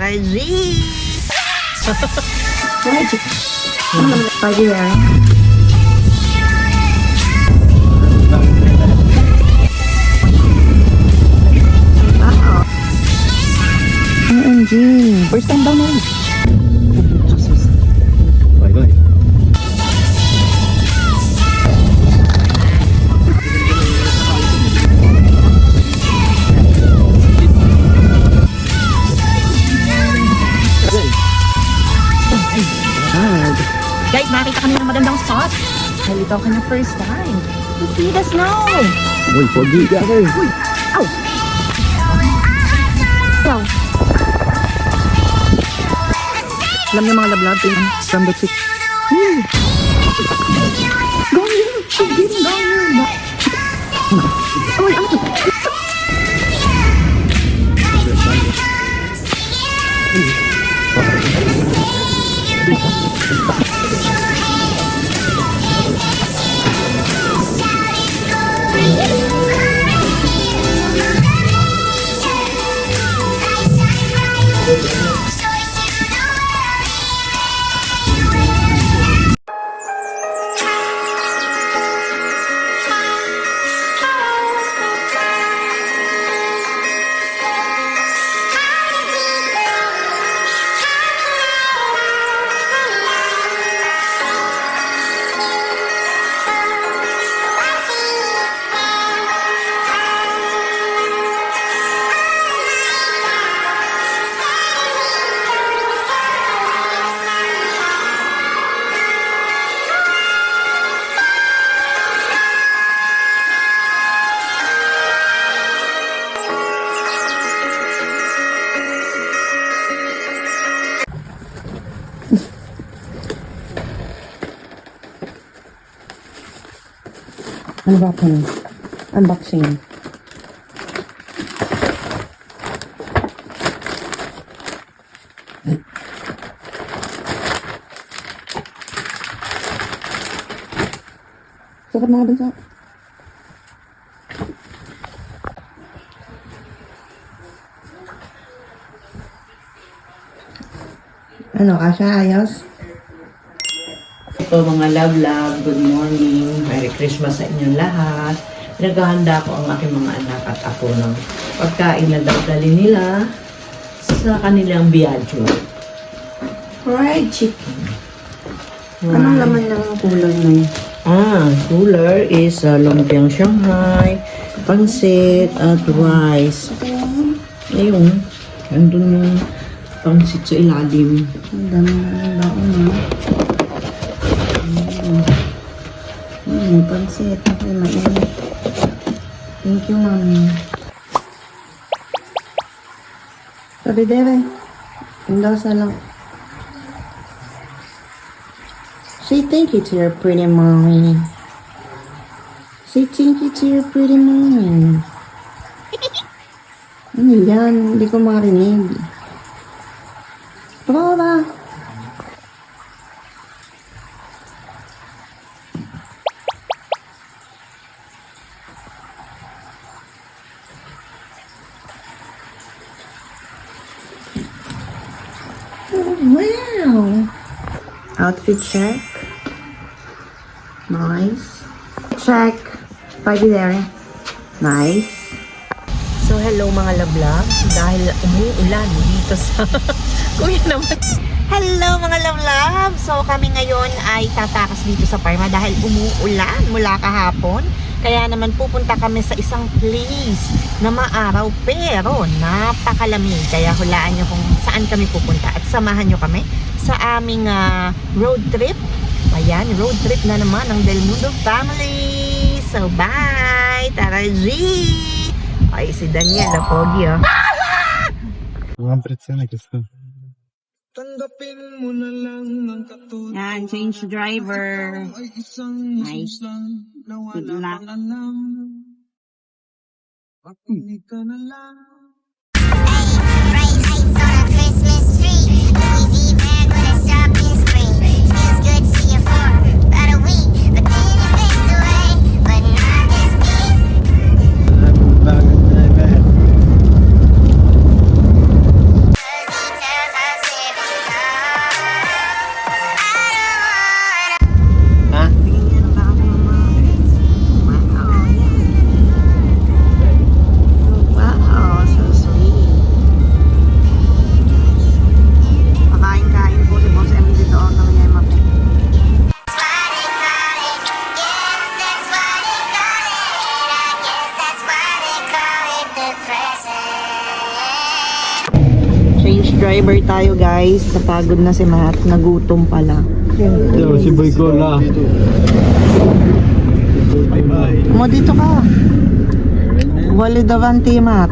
Tara, G! Magic. Pagi yan. OMG. First time daw na rin. Bye-bye. Guys, nakita kami ng magandang spot. Dahil ito ang kanyang first time to see the snow. Uy, pogi ka ka. Uy! Ow! Wow! Alam niyo mga lablab, from the chick. Go here! Go here! Uy, ano to? Ano ba ito? Unboxing. Sakit na din sa... Ano, Kasha? Ayos? Ito mga love, good morning. Merry Christmas sa inyong lahat. Naghahanda ko ang aking mga anak at ako ng pagkain na dali nila sa kanilang biyadyo. Fried chicken. Anong laman ng cooler na yun? Cooler is lumpiang Shanghai, pansit at rice. Ayun, andun yung pansit sa ilalim. Ang dami na ng baon na. May pansit. May mainit. Thank you, Mami. Sabi, Dere. Indosa lang. Say thank you to your pretty mommy. Say thank you to your pretty mommy. Ano yan? Hindi ko marinig. Prova! Wow! Outfit check. Nice. Check. Pwede there. Nice. So, hello mga lablab. Dahil umuulan dito sa... Kuya naman. Hello mga lablab. So, kami ngayon ay tatakas dito sa Parma dahil umuulan mula kahapon. Kaya naman pupunta kami sa isang place na maaraw pero napakalamig. Kaya hulaan nyo kung saan kami pupunta at samahan nyo kami sa aming road trip. Ayan, road trip na naman ng Del Mundo family. So, bye! Tara, G! Ay, si Daniel na pogi, oh. Mga pretsena gusto. Tanggapin mo na lang ang katulad. Yan, change driver. Ay isang Nice. lang na Good wala luck. kang alam. Pakinig ka na lang. Bright lights on a Christmas tree. Louis V bag with a shopping spree. Feels good, see you for about a week, but then it fades away. But not this deep. Bagay na ba? Cause he tells Change driver tayo guys. Napagod na si Matt. Nagutom pala. Yo, si Boy Cola. Mo dito ka. Wali davanti Matt.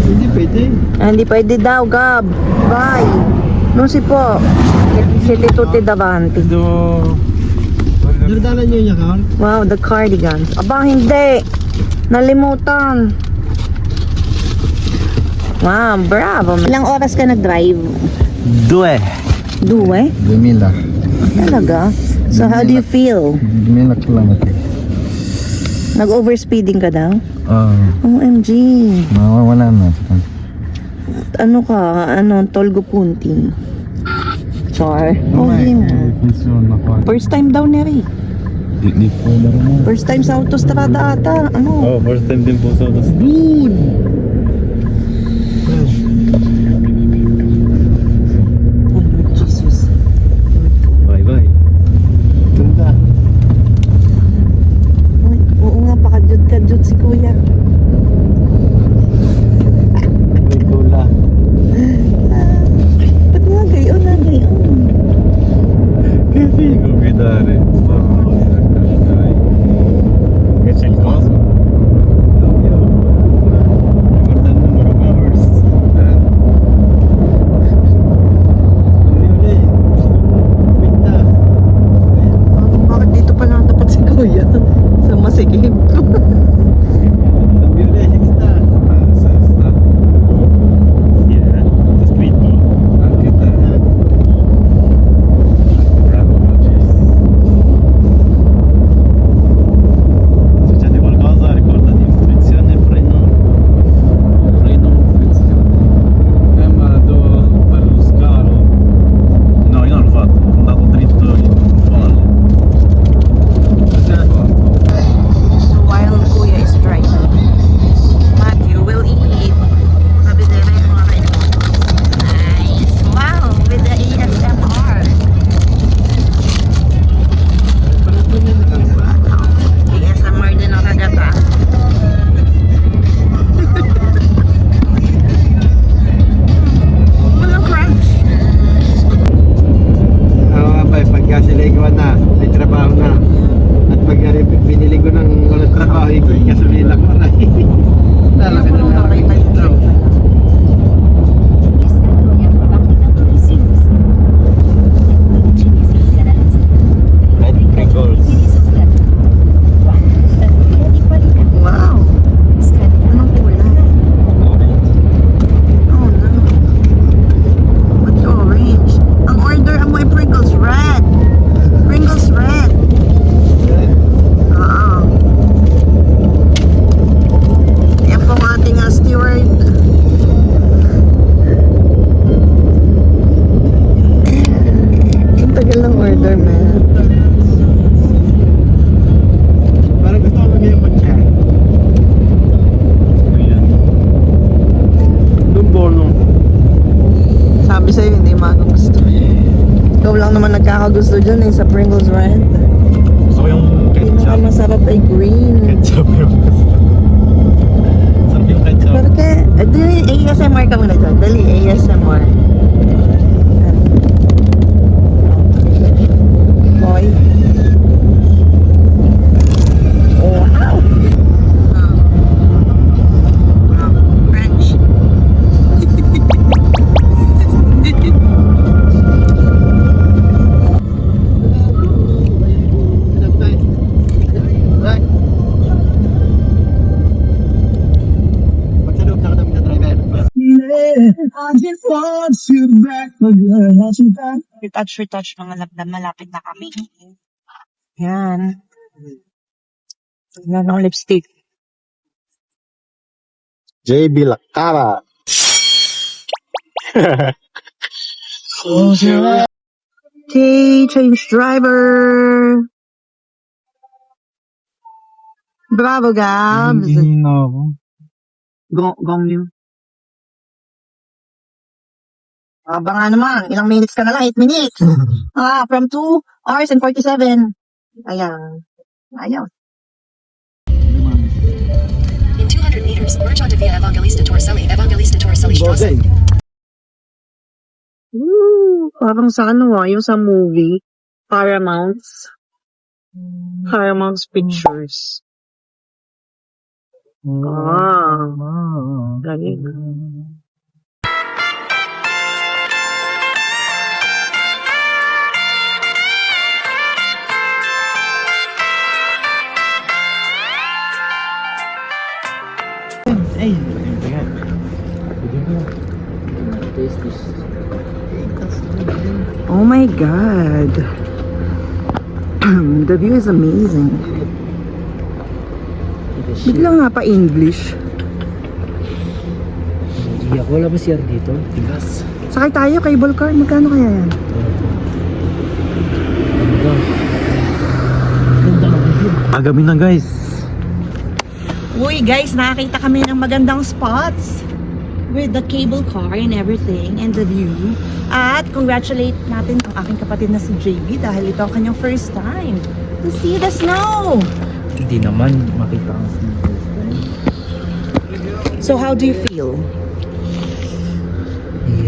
Hindi pwede. Hindi pwede daw, Gab. Bye. No si po. Siete tutti davanti. Nardala niyo niya, Carl? Wow, the cardigans. Aba, hindi. Nalimutan. Wow, bravo. Ilang oras ka nag-drive? 2 Due? 2000. Talaga? So how do you feel? 2000 kilometer. Nag-overspeeding ka daw? OMG. Mawawala na. Ano ka? Tolgo punti. Char. Okay mo. First time daw na rin. Di po laro mo. First time sa autostrada ata. Ano? First time din po sa autos. Dude! Oh Lord Jesus. Bye-bye. Ganda. Ay, oo nga, pakajud-kajud si kuya. Boy Cola. Ba't nga gayon na gayon? Che figo guidare. Che c'è il coso? Guarda il numero of hours. Bakit dito pa lang dapat si kuya? Sa masikip. Succede qualcosa, ricordati frizione e freno. Freno, frizione. Ma devo fare lo scalo. No, io non l'ho fatto, sono andato dritto in folle. So while kuya is driving, Matthew will eat. Sabi nila yung mga nice. Wow, with the ASMR. ASMR din ang kagata. Walang crunch. Pagka sila ikaw na, may trabaho na. At pag binili ko ng walang trabaho, gasolina ko na. Lalaki na lang. Red Pringles. Wow. Anong kulay? Oh no. What's orange? Ang order mo ay Pringles red. Pringles red. Oo. Yan po ang ating steward. Ang tagal ng order, man. Parang gusto ko ngayon mag-chat. Yung bono. Sabi sa'yo, hindi magugusto. Ikaw lang naman nagkakagusto dyan sa Pringles red. Gusto ko yung Pinakamasarap ay green. Ketchup yung gusto. Sarap yung ketchup. Pero dali, ASMR ka muna dyan. Dali, ASMR. Boy. Oh, wow. Wow. French. Magsaloob na kami sa driver. I just want you back for good. Want you back. Retouch mga labdan. Malapit na kami. Yan. Yan ang lipstick. JB Lakara. Okay, change driver. Bravo, Gabs. No. Gong you. Aba nga naman, ilang minutes ka na lang? 8 minutes. From 2 hours and 47. Ayan. Ayaw. In 200 meters, merge onto Via Evangelista Torcelli, Strasse. Bogey. Parang sa yung sa movie, Paramount's Pictures. Galing. Hey, taste this. Oh my God. The view is amazing. Biglang nga pa English. Iya, wala ba siya dito? Tigas. Sakay tayo, cable car. Magkano kaya yan? Agamin na guys. Uy guys, nakakita kami ng magandang spots with the cable car and everything and the view. At congratulate natin ang aking kapatid na si JB dahil ito ang kanyang first time to see the snow. Hindi naman makita ang first time. So how do you feel?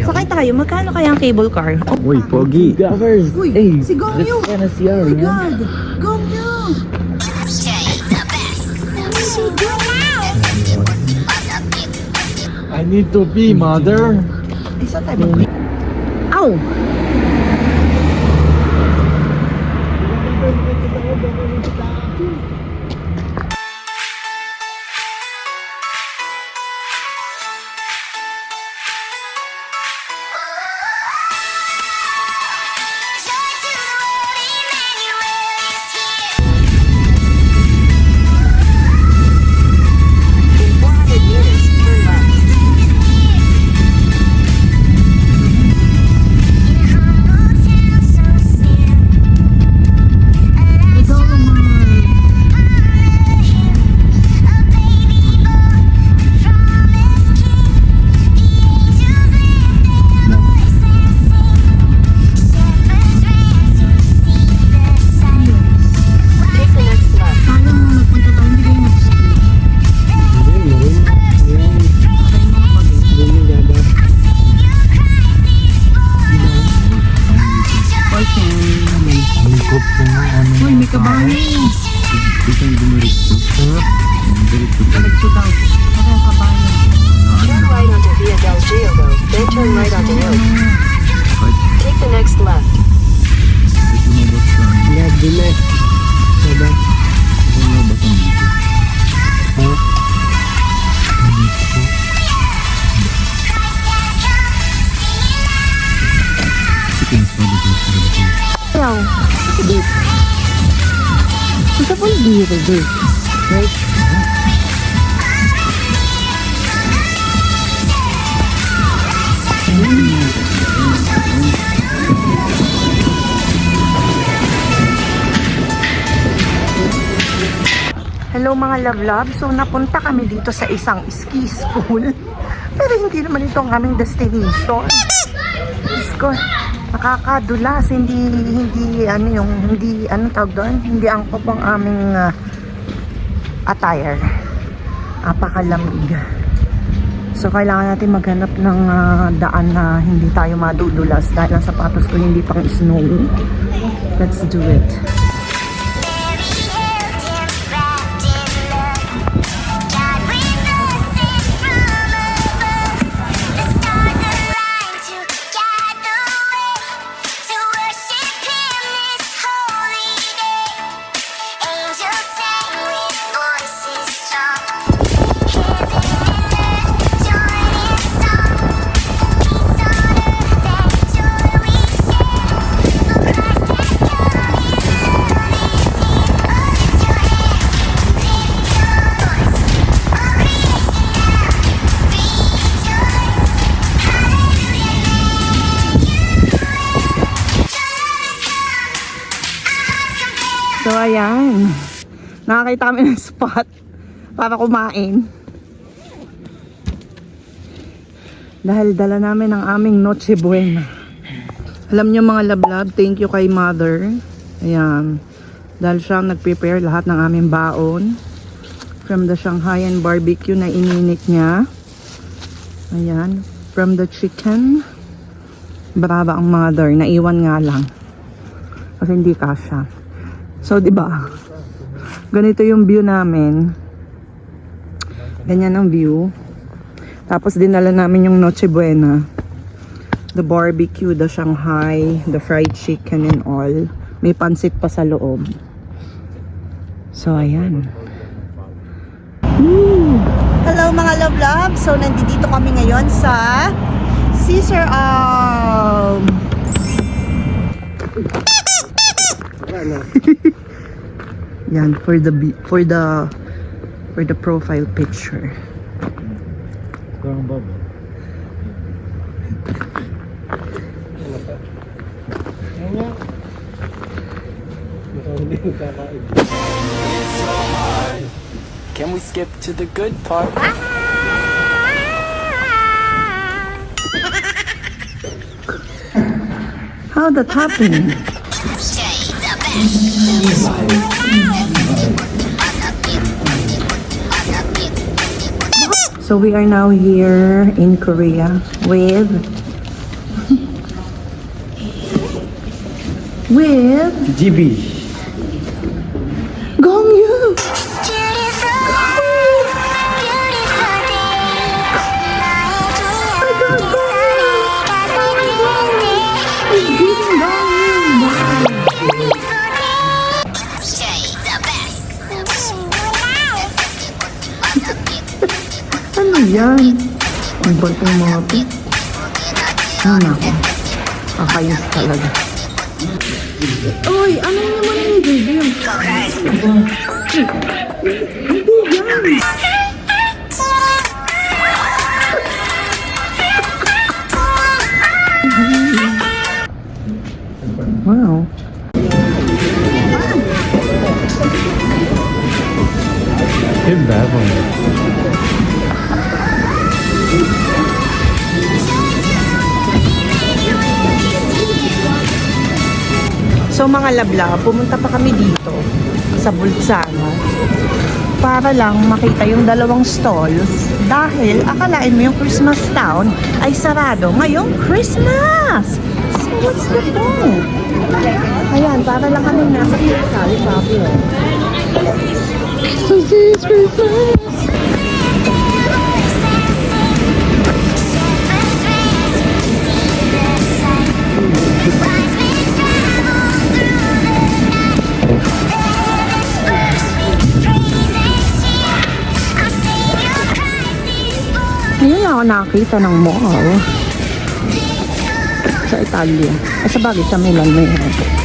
Sakay tayo, magkano kaya ang cable car? Uy, pogi. Gavers. Uy, Hey, si Gongyo. let's kinda see her, Oh my man. God! Gongyo! I need to pee, mother. Isa tayo mag- Ow! Uy, may kabayo. Isang dumiritso. Diretso daw. Ako ang kabayo. Turn right onto Via del Giogo, then turn right onto Road. Take the next left. Lumabas ka. Dile. Sada. Lumabas ang dito. Ayaw. Ito po yung dito, dude. Right? Hello mga love-love. So napunta kami dito sa isang ski school. Pero hindi naman ito ang aming destination. Diyos ko, nakakadulas. Hindi ano tawag doon? Hindi angkop ang aming attire. Apakalamig. So kailangan natin maghanap ng daan na hindi tayo madudulas dahil ang sapatos ko hindi pang snowy. Let's do it. So ayan, nakakita kami ng spot para kumain. Dahil dala namin ang aming Noche Buena. Alam niyo mga lablab, thank you kay mother. Ayan, dahil siya nag-prepare lahat ng aming baon. From the Shanghaian barbecue na ininit niya. Ayan, from the chicken. Brava ang mother, naiwan nga lang. Kasi hindi kasya. So, di ba? Ganito yung view namin. Ganyan ang view. Tapos dinala namin yung Noche Buena. The barbecue, the Shanghai, the fried chicken and all. May pansit pa sa loob. So, ayan. Hello mga love. So, nandito kami ngayon sa Caesar yan, for the profile picture. Can we skip to the good part? How that happened? So we are now here in Korea with GB. Gongyu. Ano yan? Ang bantong mga ito. Ano ako? Kakayos talaga. Uy, ano naman yung baby? Hindi yan. Wow. Kim Bevan. So mga labla, pumunta pa kami dito sa Bulsana para lang makita yung dalawang stalls dahil akalain mo yung Christmas town ay sarado ngayong Christmas. So what's the point? Ayan, para lang kami nasa Christmas. So this is Christmas. Ngayon ako nakakita ng mall sa Italia. Sa bagay sa Milan mayroon.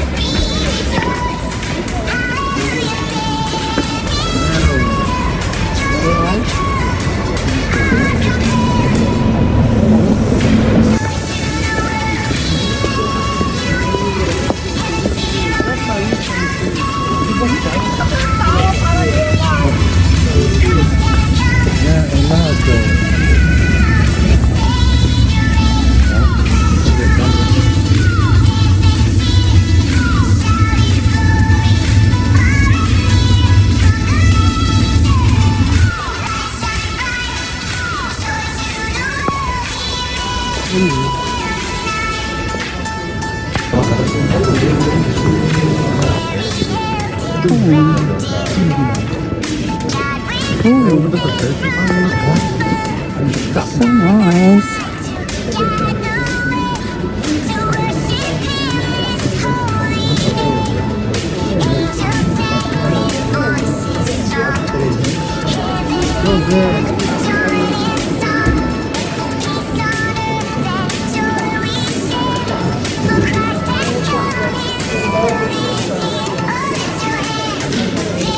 So nice.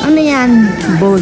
Ano yan? Bold.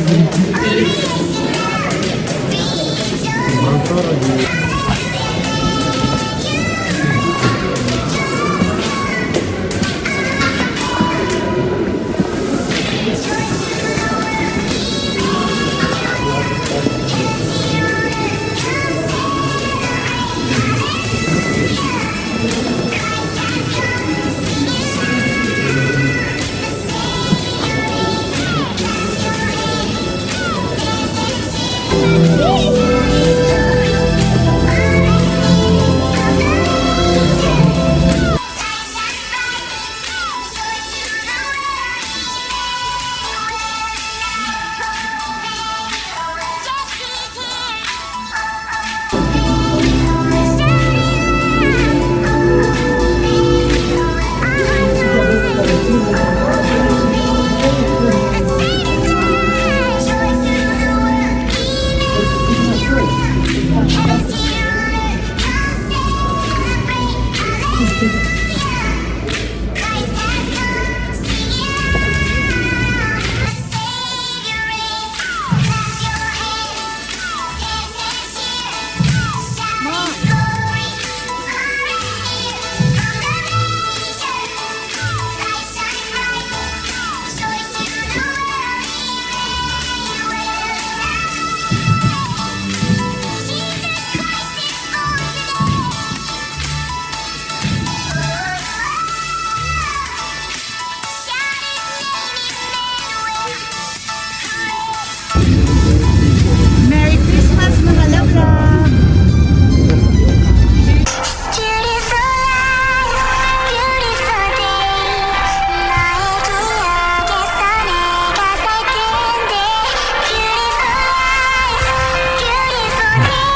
Merry Christmas mga love-love! Beautiful life, beautiful day. 나의 기억에 써내가 살 텐데. Beautiful life, beautiful day.